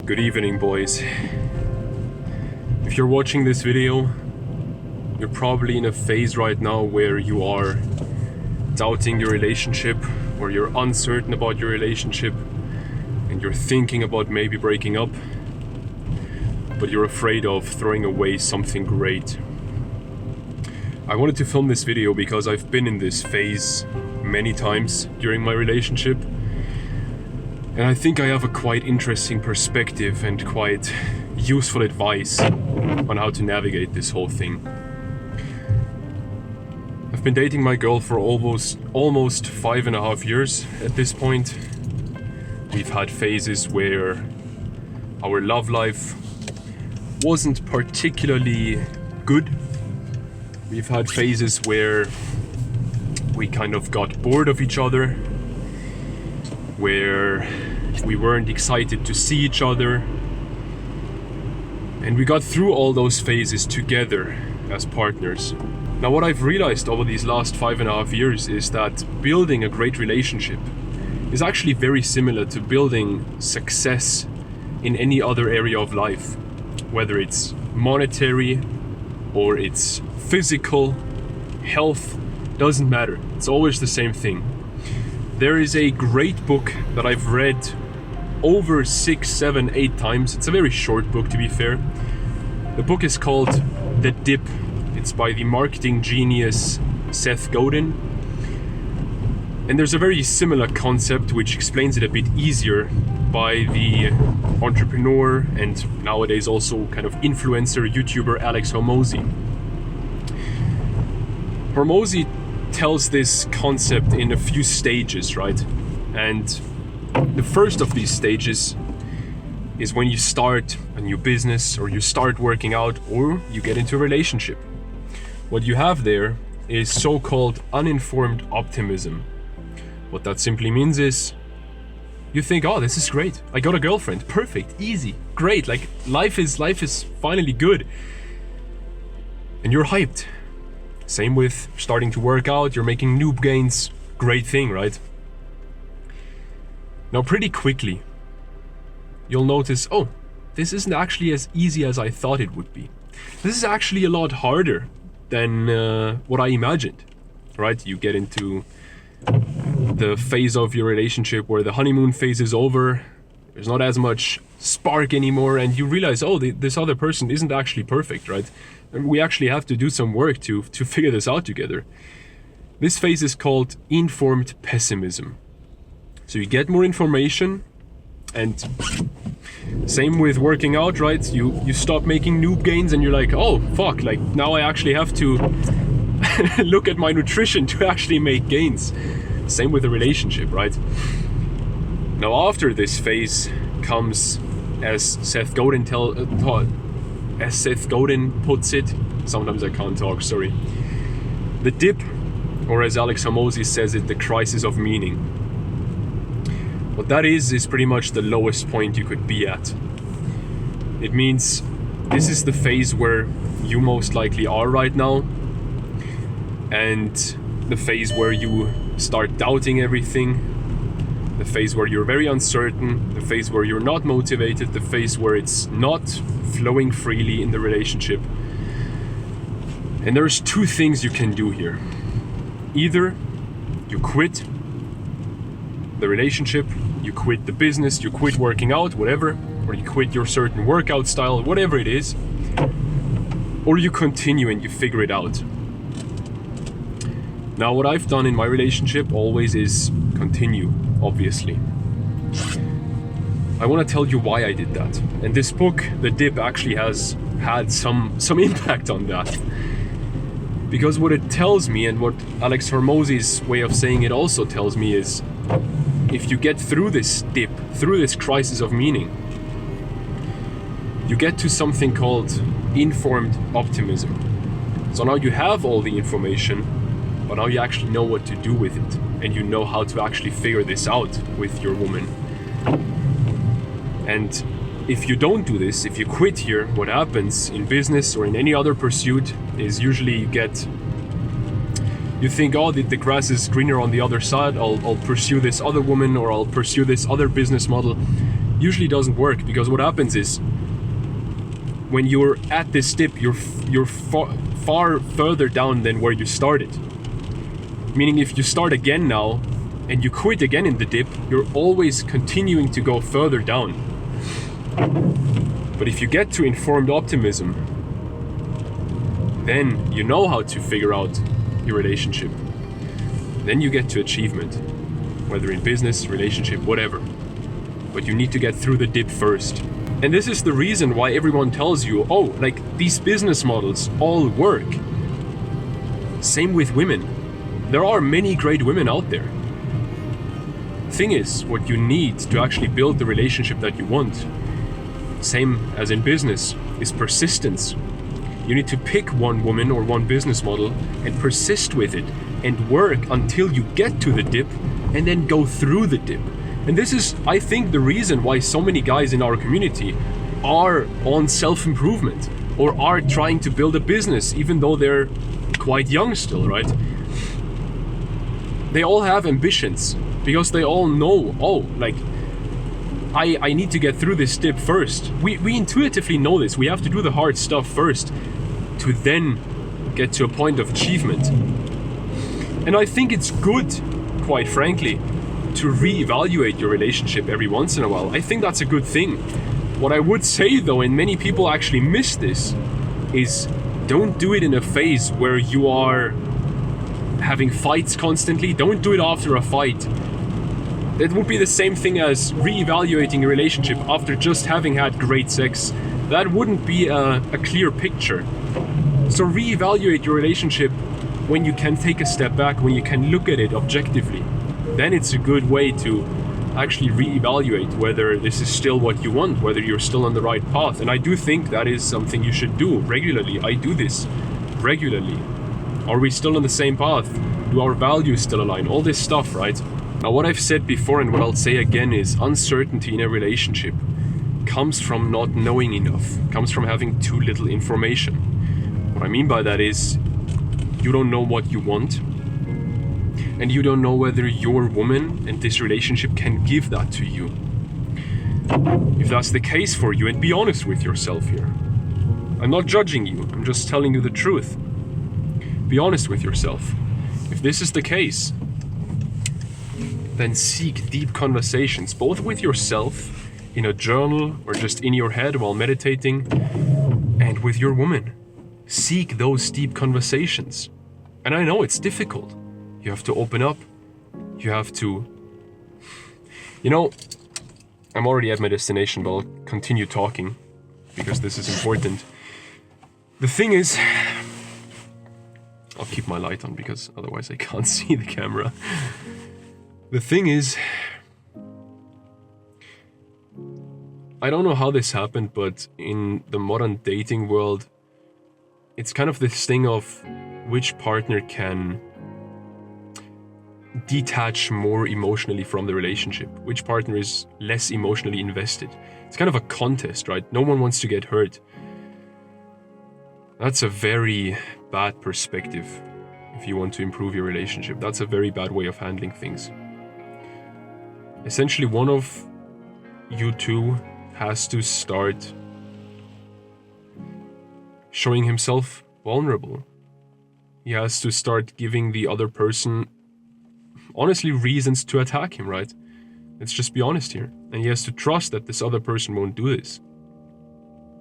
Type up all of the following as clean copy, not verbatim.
Good evening, boys. If you're watching this video, you're probably in a phase right now where you are doubting your relationship, or you're uncertain about your relationship, and you're thinking about maybe breaking up, but you're afraid of throwing away something great. I wanted to film this video because I've been in this phase many times during my relationship, and I think I have a quite interesting perspective and quite useful advice on how to navigate this whole thing. I've been dating my girl for almost 5.5 years at this point. We've had phases where our love life wasn't particularly good. We've had phases where we kind of got bored of each other, where we weren't excited to see each other, and we got through all those phases together as partners. Now, what I've realized over these last 5.5 years is that building a great relationship is actually very similar to building success in any other area of life, whether it's monetary or it's physical, health, doesn't matter. It's always the same thing. There is a great book that I've read over 6, 7, 8 times. It's a very short book, to be fair. The book is called The Dip. It's by the marketing genius Seth Godin. And there's a very similar concept which explains it a bit easier by the entrepreneur and nowadays also kind of influencer YouTuber Alex Hormozi. Hormozi tells this concept in a few stages, right? And the first of these stages is when you start a new business, or you start working out, or you get into a relationship. What you have there is so-called uninformed optimism. What that simply means is you think, oh, this is great. I got a girlfriend. Perfect. Easy. Great. Like life is finally good. And you're hyped. Same with starting to work out. You're making noob gains. Great thing, right? Now, pretty quickly, you'll notice, oh, this isn't actually as easy as I thought it would be. This is actually a lot harder than what I imagined, right? You get into the phase of your relationship where the honeymoon phase is over. There's not as much spark anymore, and you realize, oh, this other person isn't actually perfect, right? And we actually have to do some work to figure this out together. This phase is called informed pessimism. So you get more information, and same with working out, right? You stop making noob gains and you're like, oh fuck, like now I actually have to look at my nutrition to actually make gains. Same with a relationship, right? Now, after this phase comes, as Seth Godin puts it, sometimes I can't talk, sorry, the dip, or as Alex Hormozi says it, the crisis of meaning. What that is pretty much the lowest point you could be at. It means this is the phase where you most likely are right now, and the phase where you start doubting everything, the phase where you're very uncertain, the phase where you're not motivated, the phase where it's not flowing freely in the relationship. And there's 2 things you can do here. Either you quit the relationship, you quit the business, you quit working out, whatever, or you quit your certain workout style, whatever it is, or you continue and you figure it out. Now, what I've done in my relationship always is continue, obviously. I want to tell you why I did that. And this book, The Dip, actually has had some impact on that. Because what it tells me, and what Alex Hormozi's way of saying it also tells me, is if you get through this dip, through this crisis of meaning, you get to something called informed optimism. So now you have all the information, but now you actually know what to do with it, and you know how to actually figure this out with your woman. And if you don't do this, if you quit here, what happens in business or in any other pursuit is usually you think, oh, the grass is greener on the other side, I'll pursue this other woman, or I'll pursue this other business model. usually doesn't work, because what happens is when you're at this dip, you're far further down than where you started. Meaning if you start again now and you quit again in the dip, you're always continuing to go further down. But if you get to informed optimism, then you know how to figure out your relationship. Then you get to achievement, whether in business, relationship, whatever. But you need to get through the dip first. And this is the reason why everyone tells you, oh, like these business models all work. Same with women. There are many great women out there. Thing is, what you need to actually build the relationship that you want, same as in business, is persistence. You need to pick one woman or one business model and persist with it and work until you get to the dip and then go through the dip. And this is, I think, the reason why so many guys in our community are on self-improvement or are trying to build a business, even though they're quite young still, right? They all have ambitions because they all know, oh, like, I need to get through this dip first. We intuitively know this. We have to do the hard stuff first to then get to a point of achievement. And I think it's good, quite frankly, to reevaluate your relationship every once in a while. I think that's a good thing. What I would say though, and many people actually miss this, is don't do it in a phase where you are having fights constantly. Don't do it after a fight. It would be the same thing as reevaluating a relationship after just having had great sex. That wouldn't be a clear picture. So reevaluate your relationship when you can take a step back, when you can look at it objectively. Then it's a good way to actually reevaluate whether this is still what you want, whether you're still on the right path. And I do think that is something you should do regularly. I do this regularly. Are we still on the same path? Do our values still align? All this stuff, right? Now, what I've said before and what I'll say again is uncertainty in a relationship comes from not knowing enough, comes from having too little information. What I mean by that is you don't know what you want, and you don't know whether your woman and this relationship can give that to you. If that's the case for you, and be honest with yourself here. I'm not judging you, I'm just telling you the truth. Be honest with yourself. If this is the case, then seek deep conversations, both with yourself, in a journal, or just in your head while meditating, and with your woman. Seek those deep conversations. And I know it's difficult. You have to open up. You have to... You know, I'm already at my destination, but I'll continue talking, because this is important. The thing is... I'll keep my light on, because otherwise I can't see the camera. The thing is, I don't know how this happened, but in the modern dating world, it's kind of this thing of which partner can detach more emotionally from the relationship, which partner is less emotionally invested. It's kind of a contest, right? No one wants to get hurt. That's a very bad perspective if you want to improve your relationship. That's a very bad way of handling things. Essentially, one of you two has to start showing himself vulnerable. He has to start giving the other person, honestly, reasons to attack him, right? Let's just be honest here. And he has to trust that this other person won't do this,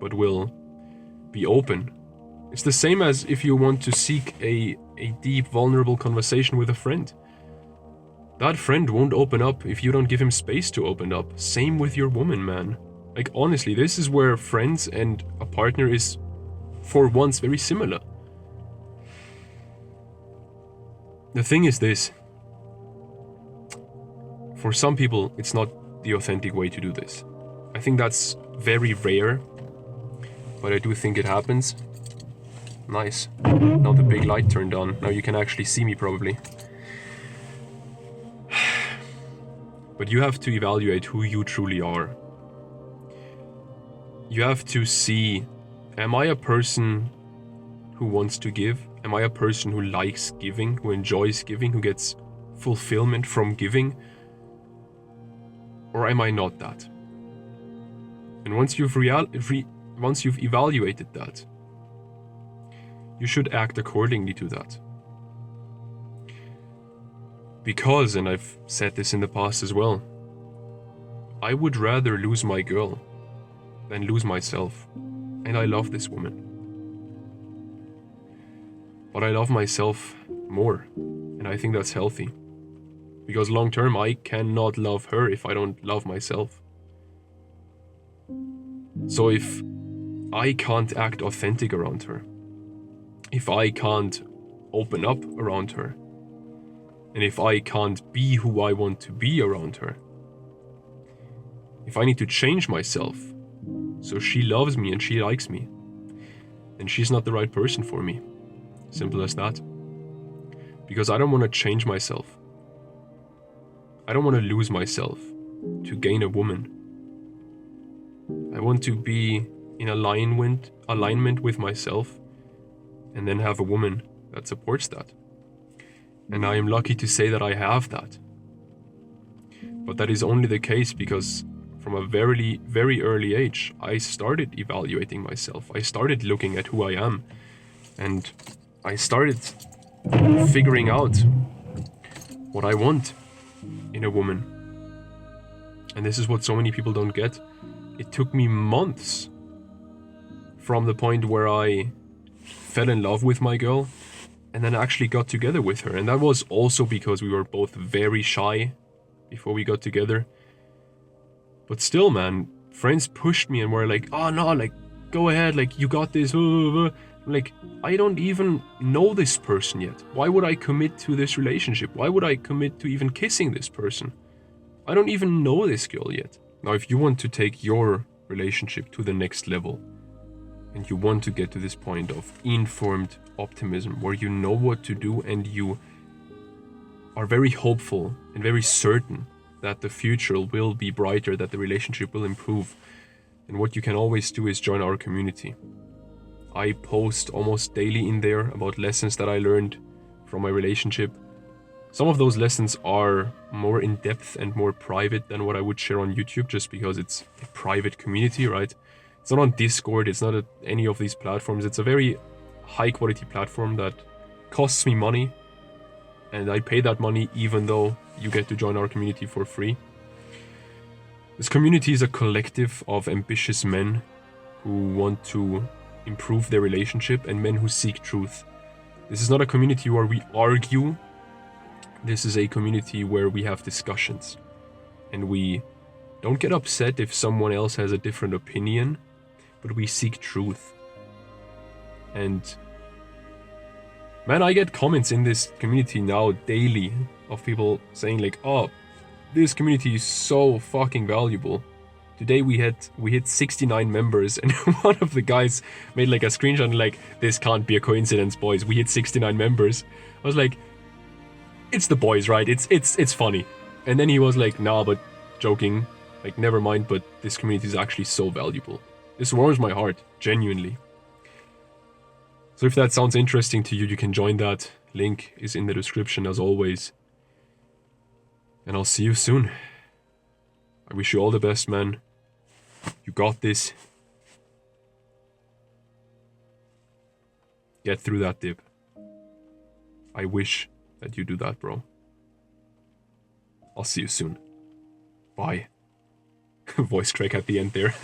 but will be open. It's the same as if you want to seek a deep, vulnerable conversation with a friend. That friend won't open up if you don't give him space to open up. Same with your woman, man. Like, honestly, this is where friends and a partner is, for once, very similar. The thing is this. For some people, it's not the authentic way to do this. I think that's very rare, but I do think it happens. Nice. Now the big light turned on. Now you can actually see me, probably. But you have to evaluate who you truly are. You have to see, am I a person who wants to give? Am I a person who likes giving, who enjoys giving, who gets fulfillment from giving? Or am I not that? And once you've evaluated that, you should act accordingly to that. Because, and I've said this in the past as well, I would rather lose my girl than lose myself. And I love this woman. But I love myself more. And I think that's healthy. Because long term, I cannot love her if I don't love myself. So if I can't act authentic around her, if I can't open up around her, and if I can't be who I want to be around her, if I need to change myself so she loves me and she likes me, then she's not the right person for me. Simple as that. Because I don't want to change myself. I don't want to lose myself to gain a woman. I want to be in alignment with myself and then have a woman that supports that. And I am lucky to say that I have that. But that is only the case because from a very, very early age, I started evaluating myself. I started looking at who I am. And I started figuring out what I want in a woman. And this is what so many people don't get. It took me months from the point where I fell in love with my girl and then actually got together with her. And that was also because we were both very shy before we got together. But still, man, friends pushed me and were like, oh no, like, go ahead, like, you got this. Like, I don't even know this person yet. Why would I commit to this relationship? Why would I commit to even kissing this person? I don't even know this girl yet. Now, if you want to take your relationship to the next level, and you want to get to this point of informed optimism, where you know what to do and you are very hopeful and very certain that the future will be brighter, that the relationship will improve, then what you can always do is join our community. I post almost daily in there about lessons that I learned from my relationship. Some of those lessons are more in depth and more private than what I would share on YouTube, just because it's a private community, right? It's not on Discord, it's not at any of these platforms. It's a very high quality platform that costs me money, and I pay that money even though you get to join our community for free. This community is a collective of ambitious men who want to improve their relationship and men who seek truth. This is not a community where we argue. This is a community where we have discussions and we don't get upset if someone else has a different opinion, but we seek truth. And man, I get comments in this community now daily of people saying like, oh, this community is so fucking valuable. Today we hit 69 members, and one of the guys made like a screenshot like, this can't be a coincidence, boys. We hit 69 members. I was like, it's the boys, right? It's funny. And then he was like, nah, but joking. Like, never mind, but this community is actually so valuable. This warms my heart, genuinely. So if that sounds interesting to you, you can join that. Link is in the description as always. And I'll see you soon. I wish you all the best, man. You got this. Get through that dip. I wish that you do that, bro. I'll see you soon. Bye. Voice crack at the end there.